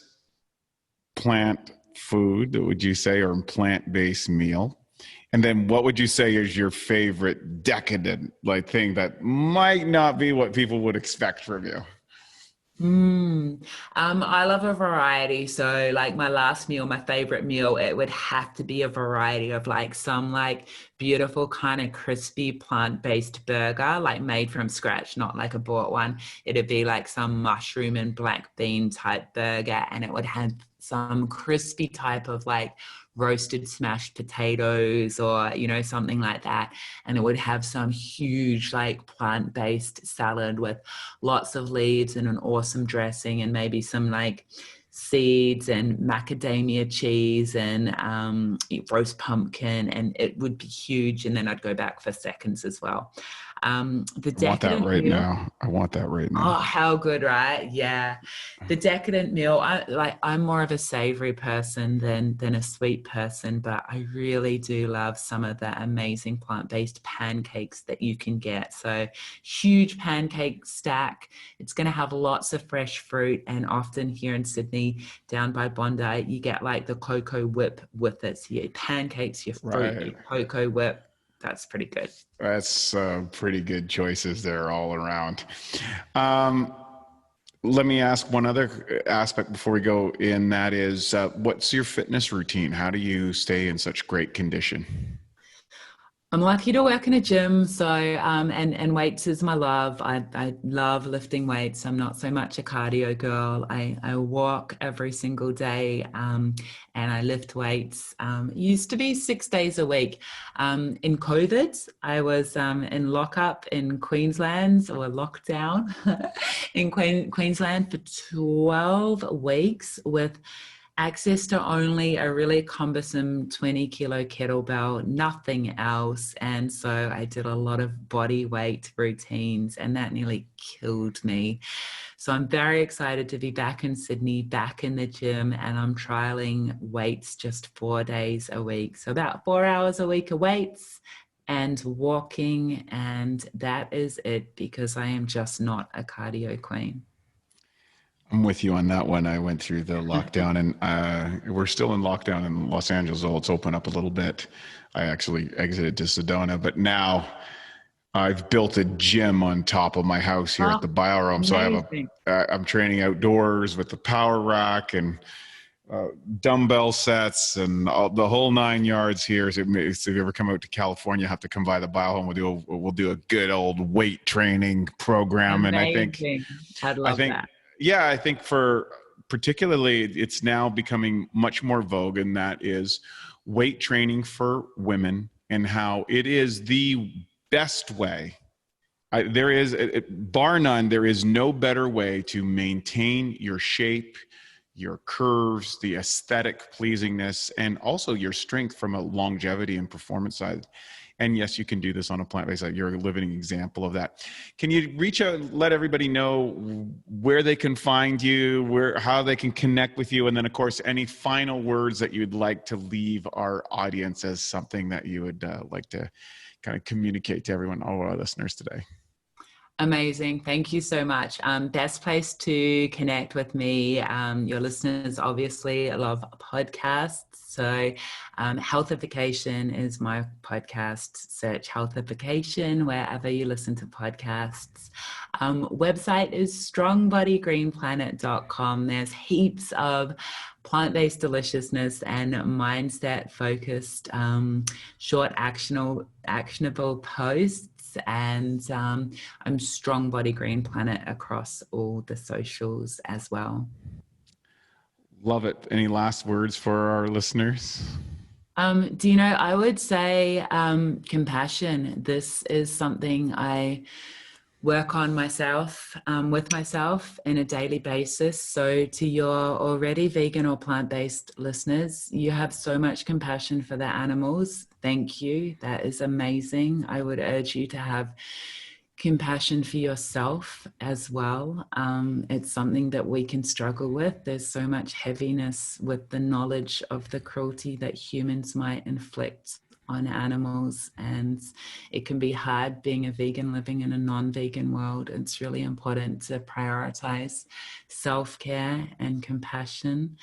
plant food, would you say, or plant-based meal? And then what would you say is your favorite decadent thing that might not be what people would expect from you? I love a variety. So like my last meal, my favorite meal, it would have to be a variety of some beautiful kind of crispy plant-based burger, made from scratch, not like a bought one. It'd be like some mushroom and black bean type burger, and it would have some crispy type of roasted smashed potatoes or something like that, and it would have some huge plant-based salad with lots of leaves and an awesome dressing and maybe some seeds and macadamia cheese and roast pumpkin, and it would be huge. And then I'd go back for seconds as well. I want that right now. Oh, how good, right? Yeah. The decadent meal, I'm more of a savory person than a sweet person, but I really do love some of the amazing plant-based pancakes that you can get. So huge pancake stack. It's going to have lots of fresh fruit, and often here in Sydney, down by Bondi, you get the cocoa whip with it. So your pancakes, your fruit, your cocoa whip. That's pretty good. That's pretty good choices there all around. Let me ask one other aspect before we go in. That is, what's your fitness routine? How do you stay in such great condition? I'm lucky to work in a gym, so and weights is my love. I love lifting weights. I'm not so much a cardio girl. I walk every single day, and I lift weights. It used to be 6 days a week. In COVID, I was in lockup in Queensland, or lockdown in Queensland for 12 weeks with access to only a really cumbersome 20-kilo kettlebell, nothing else. And so I did a lot of body weight routines, and that nearly killed me. So I'm very excited to be back in Sydney, back in the gym, and I'm trialing weights just 4 days a week. So about 4 hours a week of weights and walking, and that is it, because I am just not a cardio queen. I'm with you on that one. I went through the lockdown, and we're still in lockdown in Los Angeles. It's open up a little bit. I actually exited to Sedona, but now I've built a gym on top of my house here at the Bioptimizers. So I'm training outdoors with the power rack and dumbbell sets and the whole 9 yards here. So if you ever come out to California, you have to come by the Bioptimizers. We'll do a good old weight training program. Amazing. And I think I'd love that. Yeah, I think for particularly it's now becoming much more vogue, and that is weight training for women, and how it is the best way. Bar none, there is no better way to maintain your shape, your curves, the aesthetic pleasingness, and also your strength from a longevity and performance side. And yes, you can do this on a plant-based diet. You're a living example of that. Can you reach out and let everybody know where they can find you, how they can connect with you? And then, of course, any final words that you'd like to leave our audience as something that you would like to kind of communicate to everyone, all our listeners today. Amazing. Thank you so much. Best place to connect with me. Your listeners obviously love podcasts. So Healthification is my podcast. Search Healthification wherever you listen to podcasts. Website is strongbodygreenplanet.com. There's heaps of plant-based deliciousness and mindset-focused short actionable posts. And I'm Strong Body Green Planet across all the socials as well. Love it. Any last words for our listeners? I would say compassion. This is something I work on myself, with myself on a daily basis. So to your already vegan or plant-based listeners, you have so much compassion for the animals. Thank you. That is amazing. I would urge you to have compassion for yourself as well. It's something that we can struggle with. There's so much heaviness with the knowledge of the cruelty that humans might inflict on animals, and it can be hard being a vegan living in a non-vegan world. It's really important to prioritize self-care and compassion.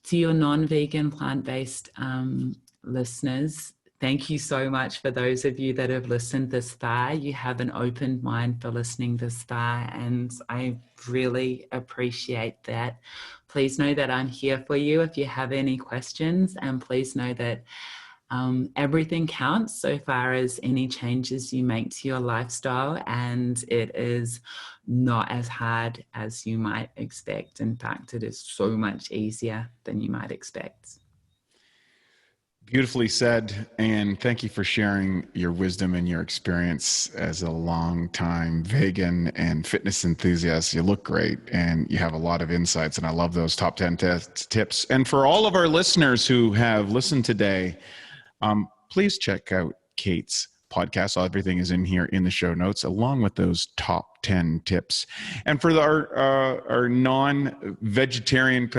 To your non-vegan plant-based listeners, thank you so much for those of you that have listened this far. You have an open mind for listening this far, and I really appreciate that. Please know that I'm here for you if you have any questions, and please know that everything counts so far as any changes you make to your lifestyle, and it is not as hard as you might expect. In fact, it is so much easier than you might expect. Beautifully said, and thank you for sharing your wisdom and your experience as a long-time vegan and fitness enthusiast. You look great, and you have a lot of insights, and I love those top 10 tips. And for all of our listeners who have listened today, please check out Kate's podcast. Everything is in here in the show notes, along with those top 10 tips. And for our non-vegetarian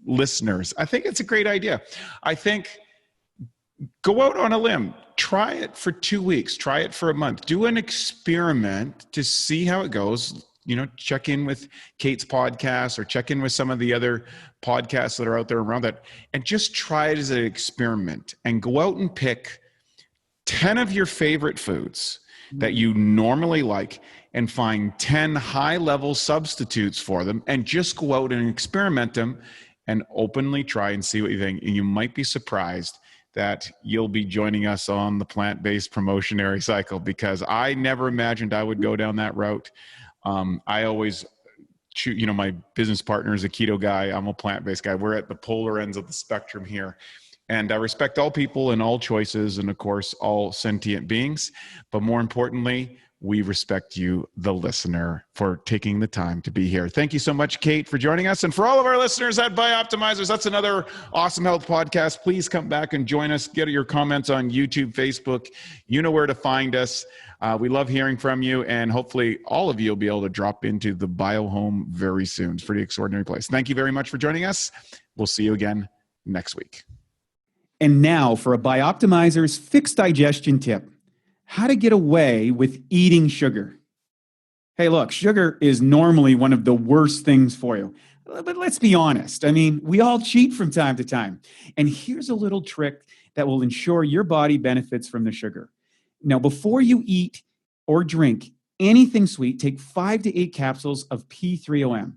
listeners, I think it's a great idea. I think go out on a limb, try it for 2 weeks, try it for a month, do an experiment to see how it goes. Check in with Kate's podcast or check in with some of the other podcasts that are out there around that, and just try it as an experiment, and go out and pick 10 of your favorite foods that you normally like, and find 10 high-level substitutes for them, and just go out and experiment them and openly try and see what you think. And you might be surprised that you'll be joining us on the plant-based promotionary cycle, because I never imagined I would go down that route. I always choose, my business partner is a keto guy. I'm a plant-based guy. We're at the polar ends of the spectrum here. And I respect all people and all choices, and of course, all sentient beings. But more importantly, we respect you, the listener, for taking the time to be here. Thank you so much, Kate, for joining us. And for all of our listeners at Bioptimizers, that's another awesome health podcast. Please come back and join us. Get your comments on YouTube, Facebook. You know where to find us. We love hearing from you, and hopefully all of you will be able to drop into the BioHome very soon. It's a pretty extraordinary place. Thank you very much for joining us. We'll see you again next week. And now for a Bioptimizers fixed digestion tip: how to get away with eating sugar. Hey, look, sugar is normally one of the worst things for you. But let's be honest. I mean, we all cheat from time to time. And here's a little trick that will ensure your body benefits from the sugar. Now, before you eat or drink anything sweet, take 5 to 8 capsules of P3OM.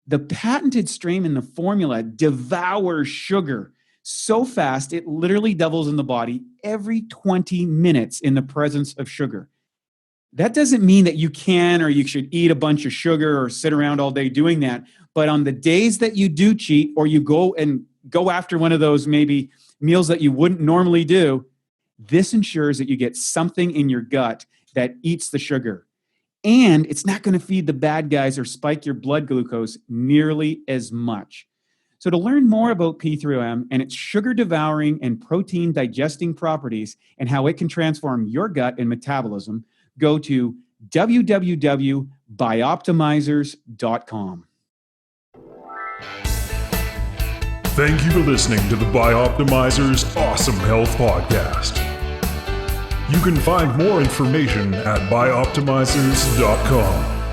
The patented strain in the formula devours sugar so fast it literally doubles in the body every 20 minutes in the presence of sugar. That doesn't mean that you can or you should eat a bunch of sugar or sit around all day doing that. But on the days that you do cheat, or you go after one of those maybe meals that you wouldn't normally do, this ensures that you get something in your gut that eats the sugar. And it's not going to feed the bad guys or spike your blood glucose nearly as much. So to learn more about P3OM and its sugar-devouring and protein-digesting properties and how it can transform your gut and metabolism, go to www.bioptimizers.com. Thank you for listening to the Bioptimizers Awesome Health Podcast. You can find more information at bioptimizers.com.